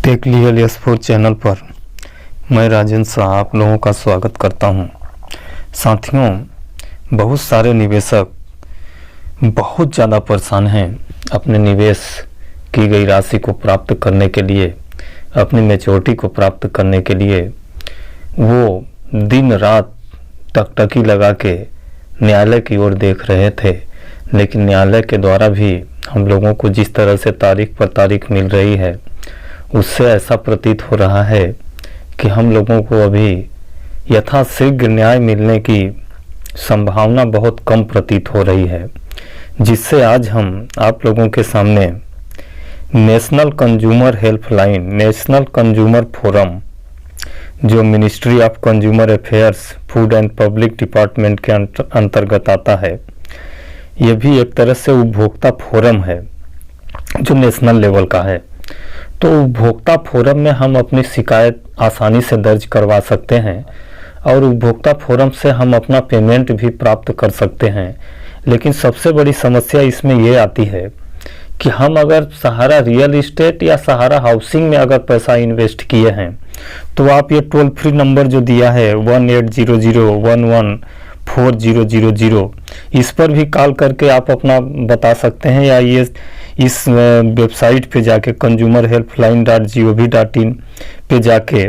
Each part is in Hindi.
टेक लीगल S4 चैनल पर मैं राजेंद्र शाह आप लोगों का स्वागत करता हूं। साथियों, बहुत सारे निवेशक बहुत ज़्यादा परेशान हैं अपने निवेश की गई राशि को प्राप्त करने के लिए, अपनी मैच्योरिटी को प्राप्त करने के लिए वो दिन रात टकटकी लगा के न्यायालय की ओर देख रहे थे। लेकिन न्यायालय के द्वारा भी हम लोगों को जिस तरह से तारीख पर तारीख मिल रही है, उससे ऐसा प्रतीत हो रहा है कि हम लोगों को अभी यथाशीघ्र न्याय मिलने की संभावना बहुत कम प्रतीत हो रही है। जिससे आज हम आप लोगों के सामने national consumer helpline, national consumer forum, जो ministry of consumer affairs, food and public department के अंतर्गत आता है, यह भी एक तरह से उपभोक्ता फोरम है जो नेशनल लेवल का है। तो उपभोक्ता फोरम में हम अपनी शिकायत आसानी से दर्ज करवा सकते हैं और उपभोक्ता फोरम से हम अपना पेमेंट भी प्राप्त कर सकते हैं। लेकिन सबसे बड़ी समस्या इसमें ये आती है कि हम अगर सहारा रियल इस्टेट या सहारा हाउसिंग में अगर पैसा इन्वेस्ट किए हैं तो आप ये टोल फ्री नंबर जो दिया है 1800114000, इस पर भी कॉल करके आप अपना बता सकते हैं, या ये इस वेबसाइट पे जाके consumerhelpline.gov.in पे जाके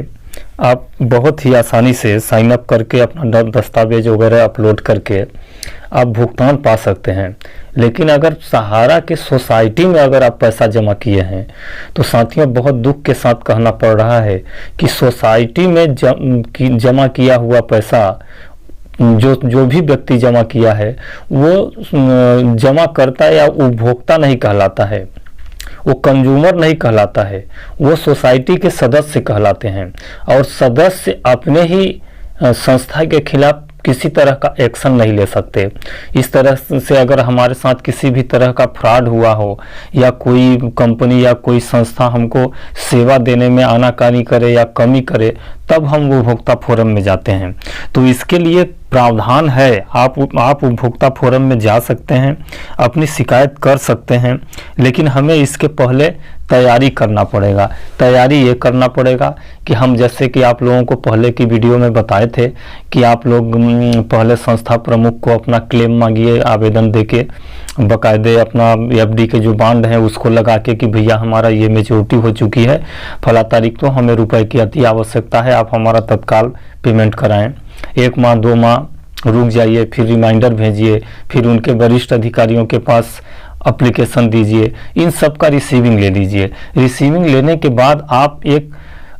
आप बहुत ही आसानी से साइन अप करके अपना दस्तावेज वगैरह अपलोड करके आप भुगतान पा सकते हैं। लेकिन अगर सहारा के सोसाइटी में अगर आप पैसा जमा किए हैं तो साथियों, बहुत दुख के साथ कहना पड़ रहा है कि सोसाइटी में जमा किया हुआ पैसा जो भी व्यक्ति जमा किया है वो जमा करता या उपभोक्ता नहीं कहलाता है, वो कंज्यूमर नहीं कहलाता है, वो सोसाइटी के सदस्य कहलाते हैं। और सदस्य अपने ही संस्था के खिलाफ किसी तरह का एक्शन नहीं ले सकते। इस तरह से अगर हमारे साथ किसी भी तरह का फ्रॉड हुआ हो या कोई कंपनी या कोई संस्था हमको सेवा देने में आनाकानी करे या कमी करे, तब हम उपभोक्ता फोरम में जाते हैं। तो इसके लिए प्रावधान है, आप उपभोक्ता फोरम में जा सकते हैं, अपनी शिकायत कर सकते हैं। लेकिन हमें इसके पहले तैयारी करना पड़ेगा। तैयारी ये करना पड़ेगा कि हम, जैसे कि आप लोगों को पहले की वीडियो में बताए थे कि आप लोग पहले संस्था प्रमुख को अपना क्लेम मांगिए, आवेदन देके बाकायदे अपना FD के जो बॉन्ड है उसको लगा के कि भैया हमारा ये मैच्योरिटी हो चुकी है, फला तारीख को हमें रुपए की अति आवश्यकता है, आप हमारा तत्काल पेमेंट कराएं। 1 माह 2 माह रुक जाइए, फिर रिमाइंडर भेजिए, फिर उनके वरिष्ठ अधिकारियों के पास एप्लीकेशन दीजिए, इन सब का रिसीविंग ले लीजिए। रिसीविंग लेने के बाद आप एक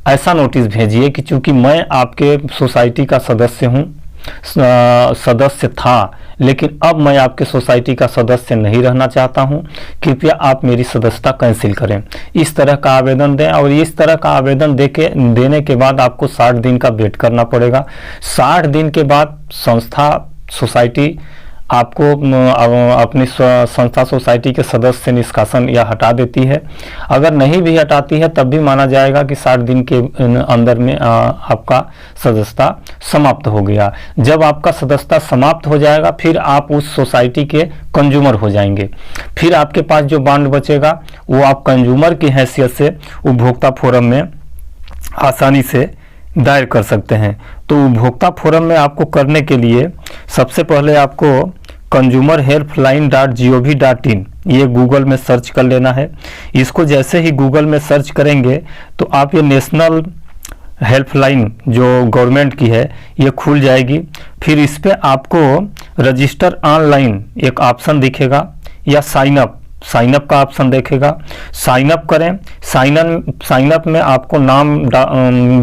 ऐसा नोटिस भेजिए कि चूंकि मैं आपके सोसाइटी का सदस्य था, लेकिन अब मैं आपके सोसाइटी का सदस्य नहीं रहना चाहता हूं, कृपया आप मेरी सदस्यता कैंसिल करें। इस तरह का आवेदन दें। और इस तरह का आवेदन देने के बाद आपको 60 दिन का वेट करना पड़ेगा। 60 दिन के बाद संस्था सोसाइटी आपको अपनी संस्था सोसाइटी के सदस्य से निष्कासन या हटा देती है। अगर नहीं भी हटाती है तब भी माना जाएगा कि 60 दिन के अंदर में आपका सदस्यता समाप्त हो गया। जब आपका सदस्यता समाप्त हो जाएगा फिर आप उस सोसाइटी के कंज्यूमर हो जाएंगे। फिर आपके पास जो बॉन्ड बचेगा वो आप कंज्यूमर की हैसियत से उपभोक्ता फोरम में आसानी से दायर कर सकते हैं। तो उपभोक्ता फोरम में आपको करने के लिए सबसे पहले आपको consumerhelpline.gov.in ये गूगल में सर्च कर लेना है। इसको जैसे ही गूगल में सर्च करेंगे तो आप ये नेशनल हेल्पलाइन जो गवर्नमेंट की है ये खुल जाएगी। फिर इस पे आपको रजिस्टर ऑनलाइन एक ऑप्शन दिखेगा या साइन अप का ऑप्शन देखेगा। साइन अप करें। साइन अप में आपको नाम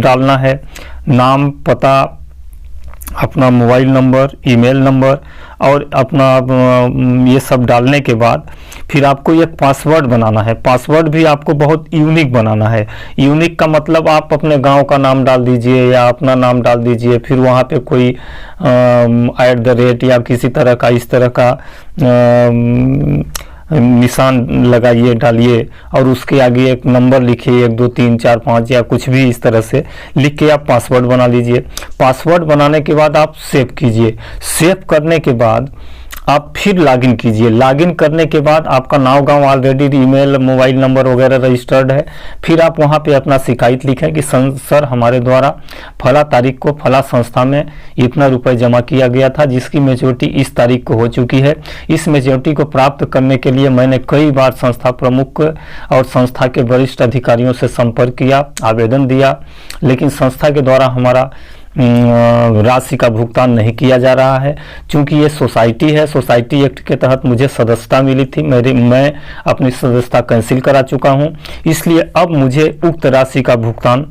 डालना है, नाम, पता, अपना मोबाइल नंबर, ईमेल नंबर और अपना ये सब डालने के बाद फिर आपको एक पासवर्ड बनाना है। पासवर्ड भी आपको बहुत यूनिक बनाना है। यूनिक का मतलब आप अपने गांव का नाम डाल दीजिए या अपना नाम डाल दीजिए, फिर वहाँ पे कोई @ या किसी तरह का इस तरह का निशान लगाइए, डालिए और उसके आगे एक नंबर लिखिए, 1 2 3 4 5 या कुछ भी इस तरह से लिख के आप पासवर्ड बना लीजिए। पासवर्ड बनाने के बाद आप सेव कीजिए। सेव करने के बाद आप फिर लॉगिन कीजिए। लॉगिन करने के बाद आपका नाम गांव ऑलरेडी ईमेल मोबाइल नंबर वगैरह रजिस्टर्ड है। फिर आप वहां पे अपना शिकायत लिखें कि सर हमारे द्वारा फला तारीख को फला संस्था में इतना रुपए जमा किया गया था, जिसकी मेच्योरिटी इस तारीख को हो चुकी है। इस मेच्योरिटी को प्राप्त करने के लिए मैंने कई बार संस्था प्रमुख और संस्था के वरिष्ठ अधिकारियों से संपर्क किया, आवेदन दिया, लेकिन संस्था के द्वारा हमारा राशि का भुगतान नहीं किया जा रहा है। चूंकि ये सोसाइटी है, सोसाइटी एक्ट के तहत मुझे सदस्यता मिली थी, मैं अपनी सदस्यता कैंसिल करा चुका हूं, इसलिए अब मुझे उक्त राशि का भुगतान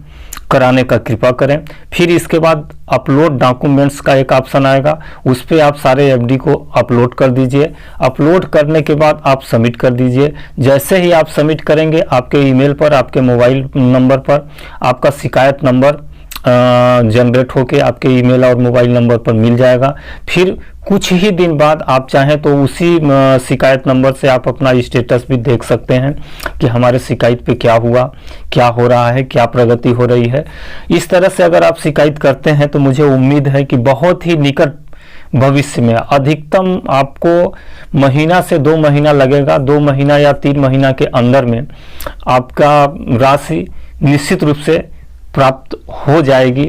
कराने का कृपा करें। फिर इसके बाद अपलोड डॉक्यूमेंट्स का एक ऑप्शन आएगा, उस पर आप सारे एफडी को अपलोड कर दीजिए। अपलोड करने के बाद आप सबमिट कर दीजिए। जैसे ही आप सबमिट करेंगे आपके ईमेल पर, आपके मोबाइल नंबर पर आपका शिकायत नंबर जनरेट होके आपके ईमेल और मोबाइल नंबर पर मिल जाएगा। फिर कुछ ही दिन बाद आप चाहें तो उसी शिकायत नंबर से आप अपना स्टेटस भी देख सकते हैं कि हमारे शिकायत पे क्या हुआ, क्या हो रहा है, क्या प्रगति हो रही है। इस तरह से अगर आप शिकायत करते हैं तो मुझे उम्मीद है कि बहुत ही निकट भविष्य में, अधिकतम आपको महीना से 2 महीना लगेगा, 2 महीना या 3 महीना के अंदर में आपका राशि निश्चित रूप से प्राप्त हो जाएगी।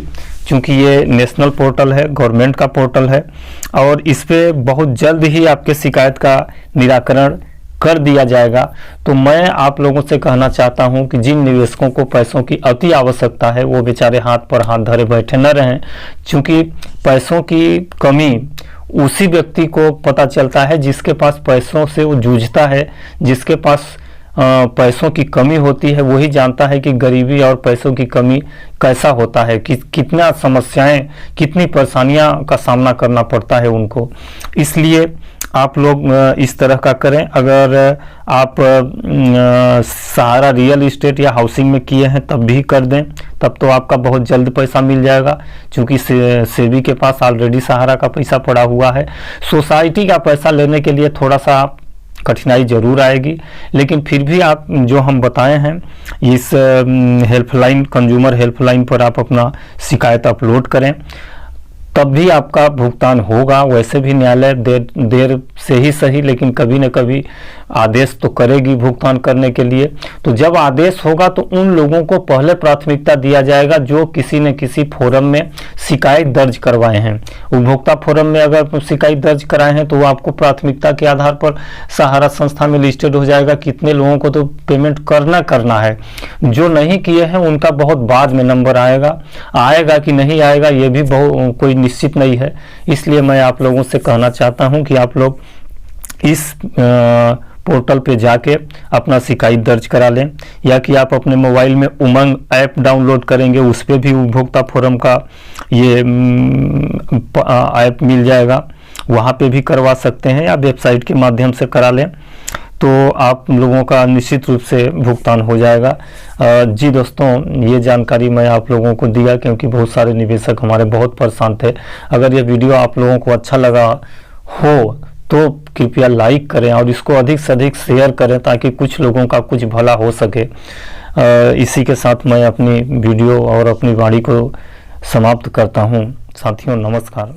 क्योंकि ये नेशनल पोर्टल है, गवर्नमेंट का पोर्टल है और इस पे बहुत जल्द ही आपके शिकायत का निराकरण कर दिया जाएगा। तो मैं आप लोगों से कहना चाहता हूं कि जिन निवेशकों को पैसों की अति आवश्यकता है वो बेचारे हाथ पर हाथ धरे बैठे न रहें, क्योंकि पैसों की कमी उसी व्यक्ति को पता चलता है जिसके पास पैसों से वो जूझता है। जिसके पास पैसों की कमी होती है वही जानता है कि गरीबी और पैसों की कमी कैसा होता है, कि कितना समस्याएं, कितनी परेशानियां का सामना करना पड़ता है उनको। इसलिए आप लोग इस तरह का करें। अगर आप सहारा रियल इस्टेट या हाउसिंग में किए हैं तब भी कर दें, तब तो आपका बहुत जल्द पैसा मिल जाएगा, क्योंकि सेबी के पास ऑलरेडी सहारा का पैसा पड़ा हुआ है। सोसाइटी का पैसा लेने के लिए थोड़ा सा कठिनाई जरूर आएगी, लेकिन फिर भी आप जो हम बताए हैं इस हेल्पलाइन, कंज्यूमर हेल्पलाइन पर आप अपना शिकायत अपलोड करें, तब भी आपका भुगतान होगा। वैसे भी न्यायालय देर से ही सही लेकिन कभी न कभी आदेश तो करेगी भुगतान करने के लिए। तो जब आदेश होगा तो उन लोगों को पहले प्राथमिकता दिया जाएगा जो किसी न किसी फोरम में शिकायत दर्ज करवाए हैं। उपभोक्ता फोरम में अगर शिकायत दर्ज कराए हैं तो वो आपको प्राथमिकता के आधार पर सहारा संस्था में लिस्टेड हो जाएगा। कितने लोगों को तो पेमेंट करना है, जो नहीं किए हैं उनका बहुत बाद में नंबर आएगा कि नहीं आएगा ये भी बहुत कोई निश्चित नहीं है। इसलिए मैं आप लोगों से कहना चाहता हूं कि आप लोग इस पोर्टल पे जाके अपना शिकायत दर्ज करा लें, या कि आप अपने मोबाइल में उमंग ऐप डाउनलोड करेंगे, उस पर भी उपभोक्ता फोरम का ये ऐप मिल जाएगा, वहाँ पे भी करवा सकते हैं, या वेबसाइट के माध्यम से करा लें तो आप लोगों का निश्चित रूप से भुगतान हो जाएगा। जी दोस्तों, ये जानकारी मैं आप लोगों को दिया क्योंकि बहुत सारे निवेशक हमारे बहुत परेशान थे। अगर ये वीडियो आप लोगों को अच्छा लगा हो तो कृपया लाइक करें और इसको अधिक से अधिक शेयर करें ताकि कुछ लोगों का कुछ भला हो सके। इसी के साथ मैं अपनी वीडियो और अपनी वाणी को समाप्त करता हूँ। साथियों नमस्कार।